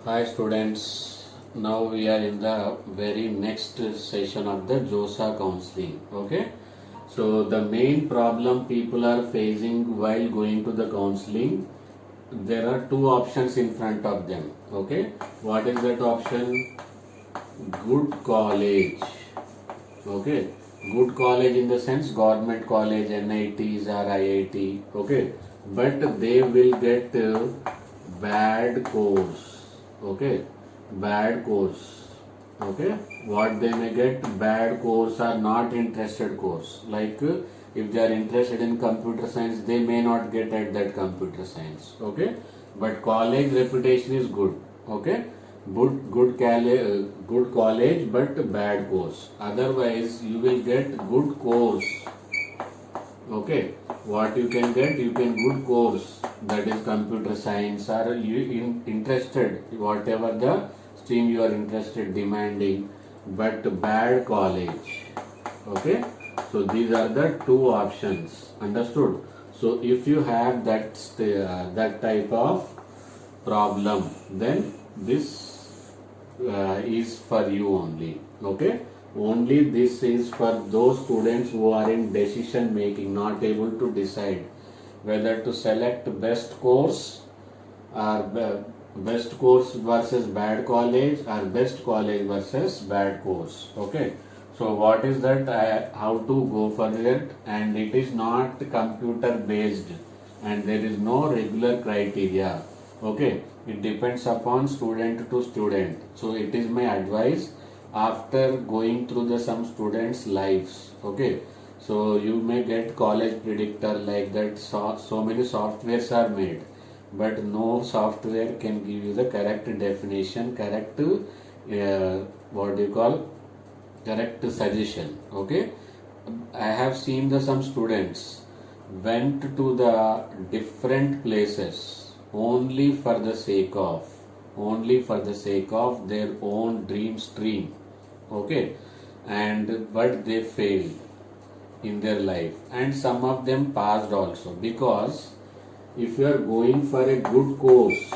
Hi students, now we are in the very next session of the JOSA counseling. Okay, so the main problem people are facing while going to the counseling, there are two options in front of them. Okay, what is that option? Good college. Okay, good college in the sense government college, NITs or IIT. Okay, but they will get bad course. Okay, bad course. Okay, what they may get bad course or not interested course. Like if they are interested in computer science, they may not get at that computer science. Okay, but college reputation is good. Okay, good college but bad course. Otherwise, you will get good course. Okay, what you can get, you can good course, that is computer science, or you interested whatever the stream you are interested demanding, but bad college. Okay, so these are the two options. Understood? So if you have that type of problem, then this is for you only. Okay, only this is for those students who are in decision making, not able to decide whether to select best course or best course versus bad college, or best college versus bad course. Okay, so what is that, how to go for it, and it is not computer based and there is no regular criteria. Okay, it depends upon student to student. So it is my advice after going through the some students lives. Okay, so you may get college predictor like that. So many softwares are made, but no software can give you the correct definition, correct what do you call, correct suggestion. Okay, I have seen the some students went to the different places only for the sake of their own dream stream. Okay, and but they failed in their life, and some of them passed also, because if you are going for a good course,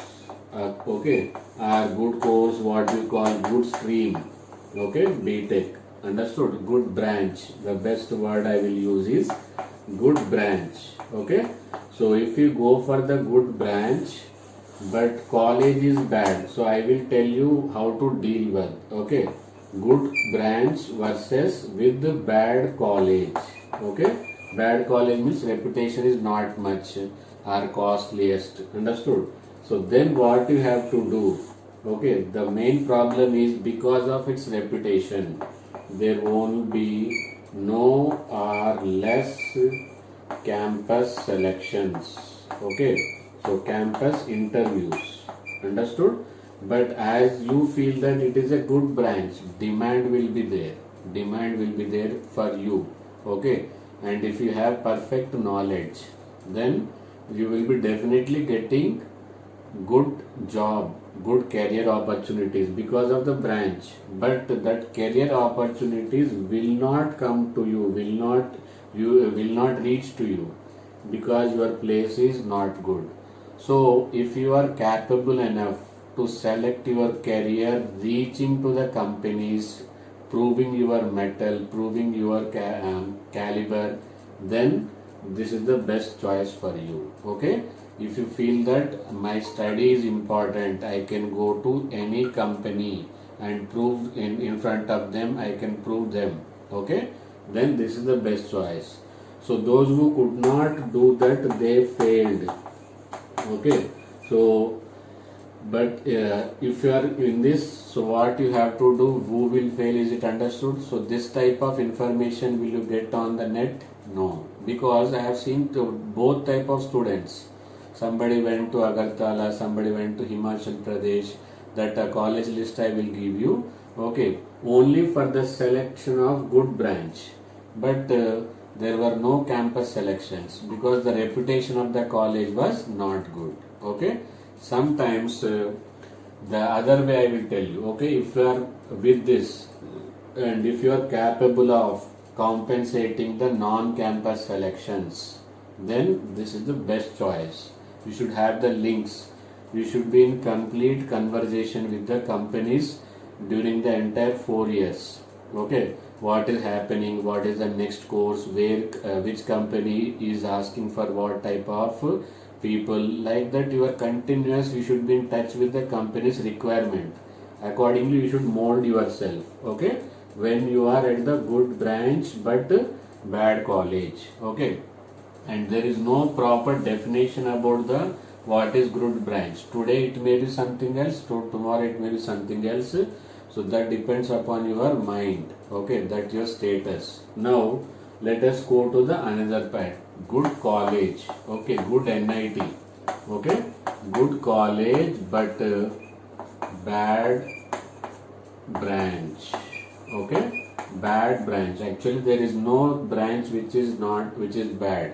okay, a good course, what we call good stream, okay, BTech, understood, good branch, the best word I will use is good branch. Okay, so if you go for the good branch but college is bad, so I will tell you how to deal with. Okay, good branch versus with the bad college. Okay, bad college means reputation is not much or costliest. Understood? So then what you have to do? Okay, the main problem is because of its reputation, there won't be no or less campus selections. Okay, so campus interviews. Understood? But as you feel that it is a good branch, demand will be there. Demand will be there for you. Okay, and if you have perfect knowledge, then you will be definitely getting good job, good career opportunities because of the branch. But that career opportunities will not come to you, will not reach to you, because your place is not good. So if you are capable enough to select your career, reaching to the companies, proving your mettle, proving your caliber, then this is the best choice for you. Okay, if you feel that my study is important, I can go to any company and prove in front of them, I can prove them. Okay, then this is the best choice. So those who could not do that, they failed. Okay, so but if you are in this, so what you have to do, who will fail, is it understood? So this type of information will you get on the net? No, because I have seen both type of students. Somebody went to Agartala, somebody went to Himachal Pradesh. That college list I will give you. Okay, only for the selection of good branch, but there were no campus selections because the reputation of the college was not good. Okay, sometimes the other way I will tell you. Okay, if you are with this and if you are capable of compensating the non-campus selections, then this is the best choice. You should have the links you should be in complete conversation with the companies during the entire 4 years. Okay, what is happening, what is the next course, where which company is asking for what type of people, like that you are continuous, you should be in touch with the company's requirement. Accordingly you should mold yourself. Okay, when you are at the good branch but bad college. Okay, and there is no proper definition about the what is good branch. Today it may be something else, tomorrow it may be something else. So that depends upon your mind. Okay, that your status. Now let us go to the another part. Good college. Okay, good NIT. Okay, good college but bad branch. Okay, bad branch. Actually there is no branch which is bad.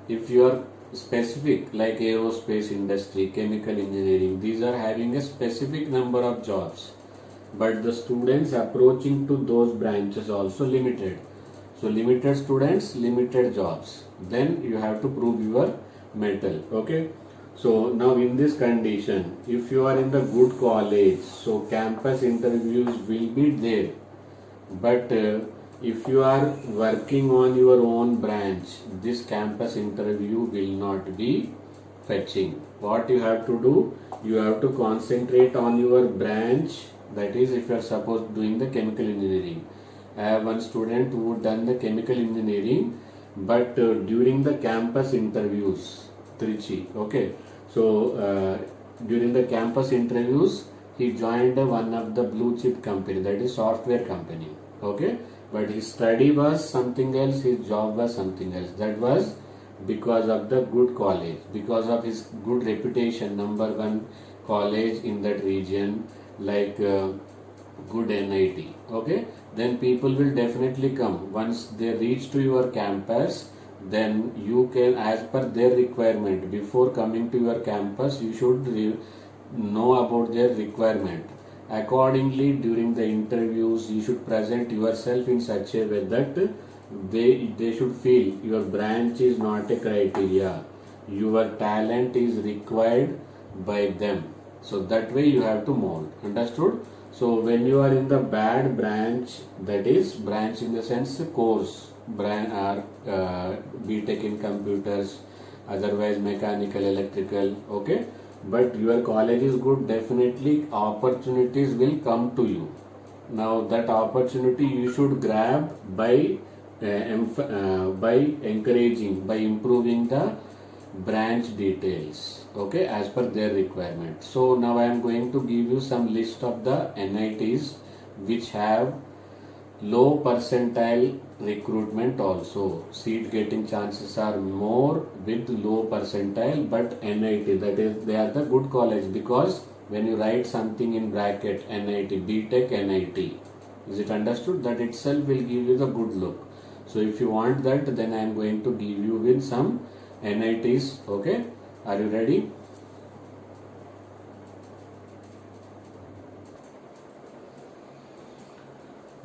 If you are specific, like aerospace industry, chemical engineering, these are having a specific number of jobs, but the students approaching to those branches also limited. So limited students, limited jobs, then you have to prove your mettle. Okay, so now in this condition, if you are in the good college, so campus interviews will be there, but if you are working on your own branch, this campus interview will not be fetching. What you have to do, you have to concentrate on your branch. That is, if you are suppose doing the chemical engineering. I have one student who done the chemical engineering, but during the campus interviews, Trichy, okay, so during the campus interviews, he joined one of the blue chip company, that is software company. Okay, but his study was something else, his job was something else. That was because of the good college, because of his good reputation, number one college in that region, like good NIT. Okay, then people will definitely come. Once they reach to your campus, then you can, as per their requirement, before coming to your campus, you should know about their requirement. Accordingly, during the interviews, you should present yourself in such a way that they should feel your branch is not a criteria, your talent is required by them. So that way you have to mold. Understood? So when you are in the bad branch, that is branch in the sense course, branch are BTech in computers, otherwise mechanical, electrical. Okay, but your college is good, definitely opportunities will come to you. Now that opportunity you should grab by encouraging, by improving the branch details, okay, as per their requirement. So now I am going to give you some list of the NITs which have low percentile recruitment also. Seat getting chances are more with low percentile, but NIT, that is, they are the good college, because when you write something in bracket NIT, BTech NIT, is it understood? That itself will give you the good look. So if you want that, then I am going to give you with some NITs. Okay, are you ready?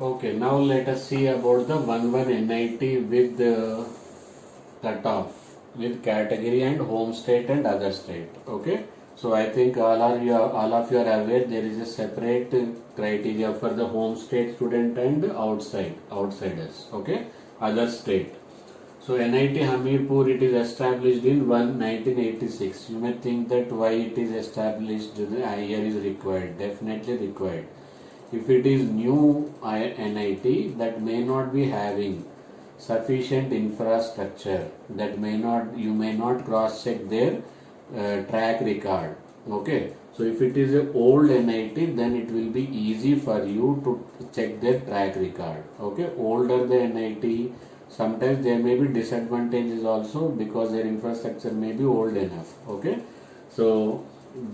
Okay, now let us see about the 1-1 NIT with the cutoff, with category and home state and other state. Okay, so I think all of you are aware there is a separate criteria for the home state student and outsiders. Okay, other state. So NIT Hamirpur, it is established in 1986. You may think that why it is established, the year is required, definitely required. If it is new NIT, that may not be having sufficient infrastructure, that you may not cross check their track record. Okay, so if it is an old NIT, then it will be easy for you to check their track record. Okay, older the NIT, sometimes there may be disadvantages also, because their infrastructure may be old enough. Okay, so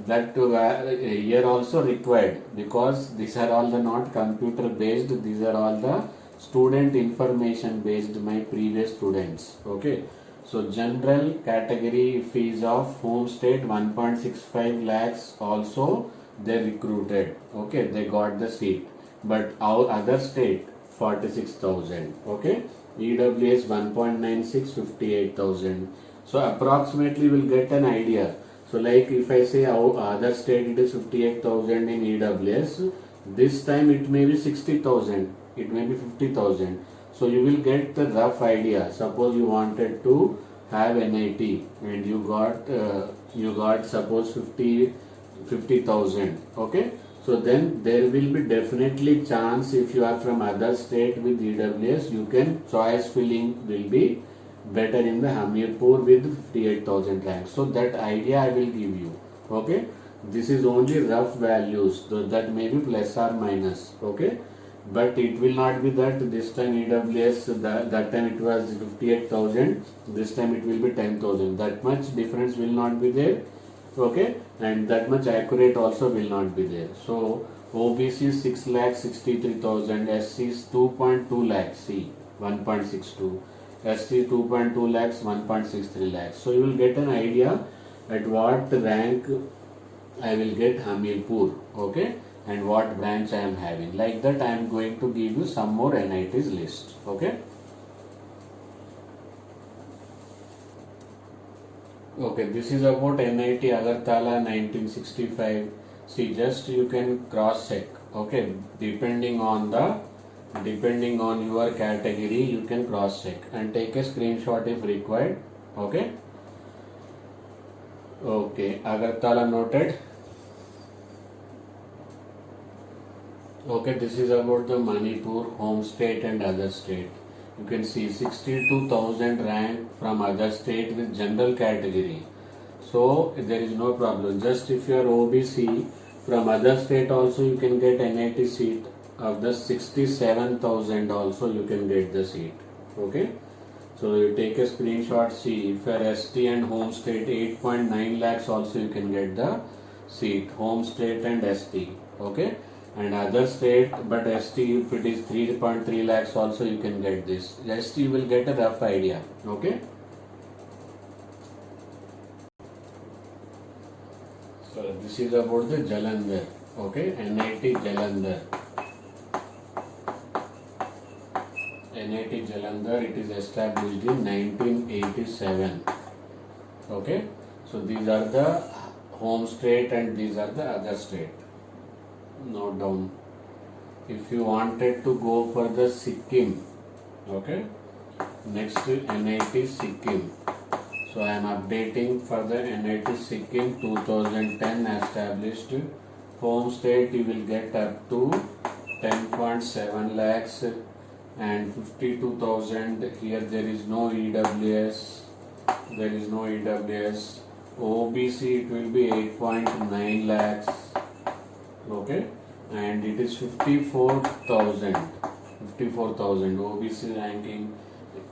that year also required, because these are all the not computer based, these are all the student information based, my previous students. Okay, so general category fees of home state 1.65 lakhs also they recruited. Okay, they got the seat, but our other state 46,000. Okay, EWS 1.96, 58,000. So approximately we'll get an idea. So like if I say our other state it is 58,000 in EWS, this time it may be 60,000, it may be 50,000. So you will get the rough idea. Suppose you wanted to have NIT and you got suppose 50,000. Okay. So then there will be definitely chance if you are from other state with EWS, you can choice filling will be better in the Hamirpur with 58,000 ranks. So that idea I will give you. Okay. This is only rough values, so that may be plus or minus. Okay. But it will not be that this time EWS, that time it was 58,000, this time it will be 10,000. That much difference will not be there. Okay, and that much accurate also will not be there. So OBC 6,63,000, SC is 2.2 lakhs, C 1.62, SC 2.2 lakhs, 1.63 lakhs. So you will get an idea at what rank I will get Hamirpur, okay, and what branch I am having. Like that I am going to give you some more NITs list, okay. Okay, this is about NIT Agartala 1965. See, just you can cross check. Okay, depending on your category, you can cross check and take a screenshot if required. Okay. Okay, Agartala noted. Okay, this is about the Manipur, home state and other state. You can see 62,000 rank from other state with general category. So there is no problem. Just if you are OBC from other state also you can get NIT seat of the 67,000 also you can get the seat. Okay. So you take a screenshot, see if you are ST and home state 8.9 lakhs also you can get the seat, home state and ST. Okay. And other state, but ST if it is 3.3 lakhs also you can get this. ST you will get a rough idea. Okay. So this is about the Jalandhar. Okay, NIT Jalandhar. NIT Jalandhar, it is established in 1987. Okay. So these are the home state and these are the other state. Note down. If you wanted to go for the Sikkim, okay, next NIT Sikkim. So I am updating for the NIT Sikkim 2010 established. Home state you will get up to 10.7 lakhs and 52,000. Here there is no EWS. There is no EWS. OBC it will be 8.9 lakhs. Okay, and it is 54,000 OBC ranking.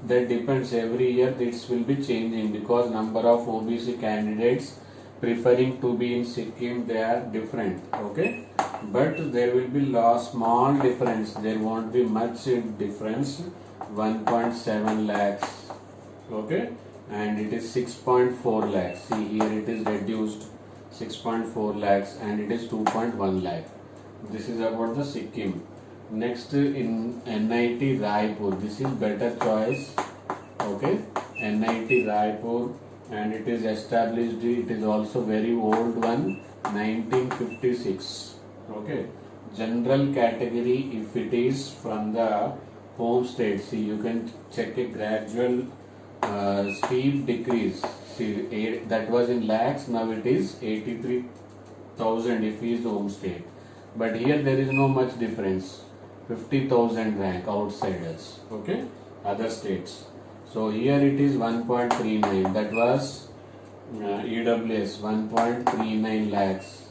That depends, every year this will be changing because number of OBC candidates preferring to be in Sikkim, they are different. Okay, but there will be small difference, there won't be much difference. 1.7 lakhs. Okay, and it is 6.4 lakhs. See here it is reduced 6.4 lakhs and it is 2.1 lakh. This is about the Sikkim. Next in NIT Raipur, this is better choice. Okay, NIT Raipur, and it is established, it is also very old one, 1956. Okay, general category if it is from the home state, see you can check a gradual steep decrease. See, that was in lakhs, now it is 83,000 if he is home state. But here there is no much difference. 50,000 rank outsiders. Okay, other states. So here it is 1.39. That was EWS 1.39 lakhs.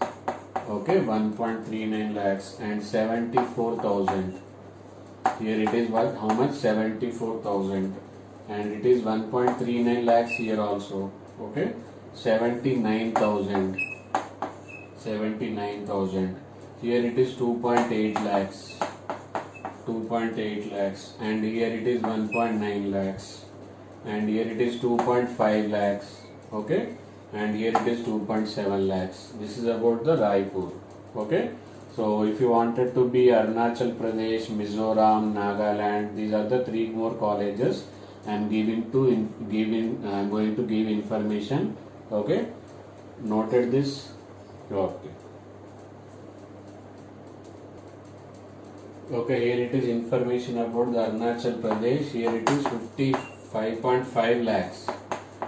Okay, 1.39 lakhs and 74,000. Here it is what? How much? 74,000. And it is 1.39 lakhs here also. Okay, 79,000. 79,000. Here it is 2.8 lakhs. 2.8 lakhs. And here it is 1.9 lakhs. And here it is 2.5 lakhs. Okay, and here it is 2.7 lakhs. This is about the Raipur. Okay, so if you wanted to be Arunachal Pradesh, Mizoram, Nagaland, these are the 3 more colleges I am going to give information. Okay, Noted this? Okay. Okay, here it is information about the Arunachal Pradesh. Here it is 55.5 lakhs.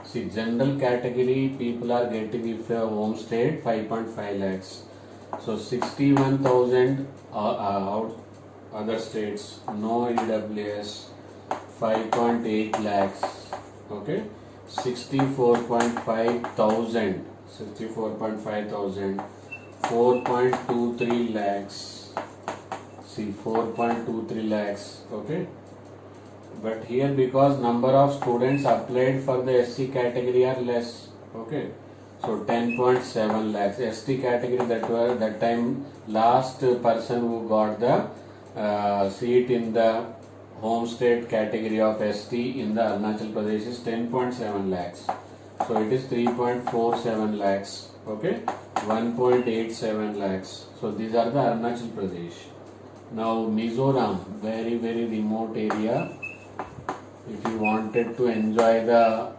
See, general category people are getting if you have homestead 5.5 lakhs. So 61,000 out other states, no EWS 5.8 lakhs. Okay, 64.5 thousand, 4.23 lakhs. See, 4.23 lakhs. Okay, but here because number of students applied for the SC category are less. Okay, so 10.7 lakhs. ST category, that time last person who got the seat in the homestead category of ST in the Arunachal Pradesh is 10.7 lakhs. So it is 3.47 lakhs. Okay, 1.87 lakhs. So these are the Arunachal Pradesh. Now Mizoram, very remote area. If you wanted to enjoy the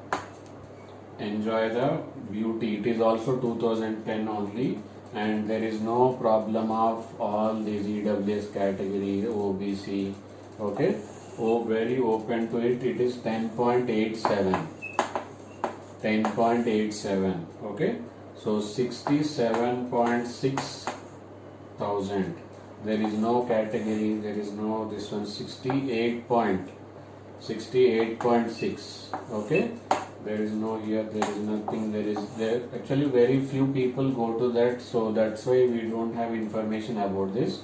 beauty, it is also 2010 only, and there is no problem of all these EWS category, OBC. Okay, very open to it. It is 10.87. Okay, so 67.6 thousand. There is no category, there is no this one. 68.6. Okay, there is no here, there is nothing, there actually very few people go to that, so that's why we don't have information about this.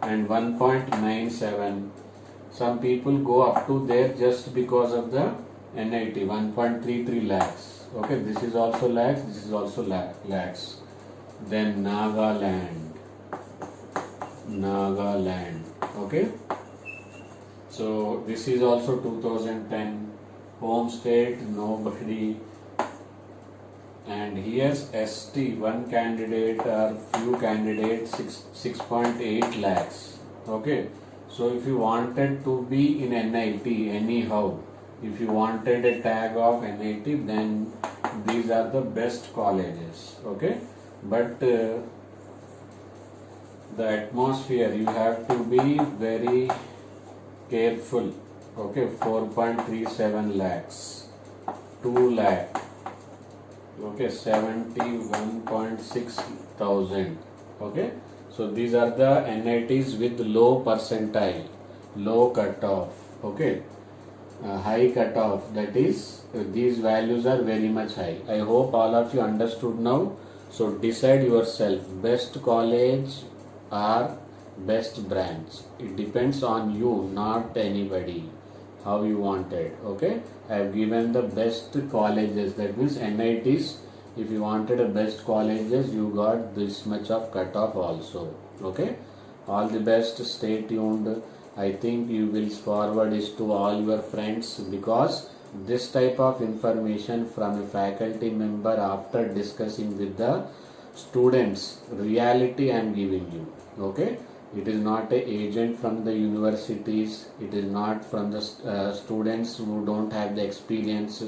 And 1.97, some people go up to there just because of the NIT. 1.33 lakhs. Okay, this is also lakhs, this is also lakhs. Then Nagaland. Okay, so this is also 2010. Home state, nobody. And here's ST, one candidate or few candidates, 6.8 lakhs. Okay, so if you wanted to be in NIT anyhow, if you wanted a tag of NIT, then these are the best colleges. Okay, but the atmosphere, you have to be very careful. Okay, 4.37 lakhs, 2 lakh. Okay, 71.6 thousand. Okay, so these are the NITs with low percentile, low cutoff. Okay, high cutoff, that is these values are very much high. I hope all of you understood now. So decide yourself, best college or best branch. It depends on you, not anybody, how you want it. Okay, I have given the best colleges, that means NITs. If you wanted a best colleges, you got this much of cutoff also. Okay, all the best, stay tuned. I think you will forward this to all your friends, because this type of information from a faculty member after discussing with the students, reality I am giving you. Okay, it is not a agent from the universities, it is not from the students who don't have the experience.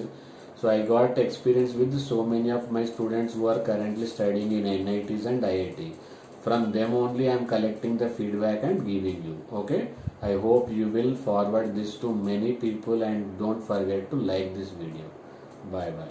So I got experience with so many of my students who are currently studying in NITs and IIT. From them only I am collecting the feedback and giving you. Okay, I hope you will forward this to many people, and don't forget to like this video. Bye bye.